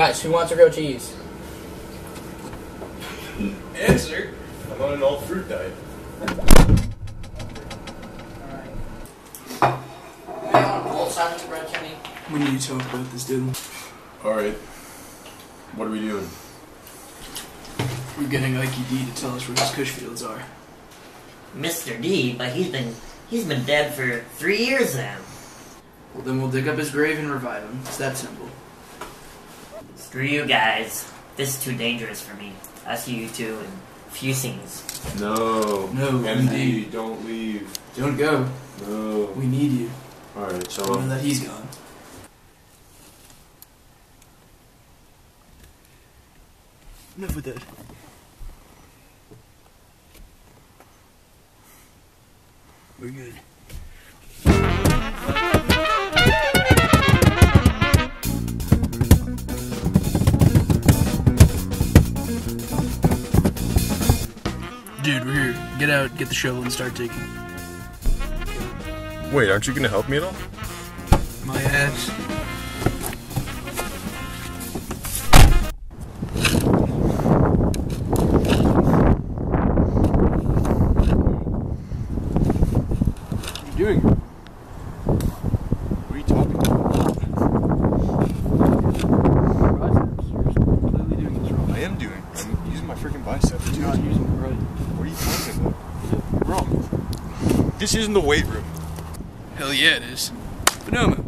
Guys, who wants a grilled cheese? Answer. I'm on an all fruit diet. We need to talk about this, dude. Alright. What are we doing? We're getting Ikey D to tell us where his kush fields are. Mr. D, but he's been dead for 3 years now. Well, then we'll dig up his grave and revive him. It's that simple. Screw you guys. This is too dangerous for me. I'll see you two in a few scenes. No. No, MD, don't leave. Don't go. No. We need you. Alright, so... Now that he's gone. Enough with that. We're good. Dude, we're here. Get out, get the shovel, and start digging. Wait, aren't you gonna help me at all? My ass. What are you doing? What are you talking about? Biceps. You're completely doing this wrong. I am doing. I'm using my freaking biceps, dude. You're not using it right. What are you talking about? Wrong. This isn't the weight room. Hell yeah, it is. Phenomenal.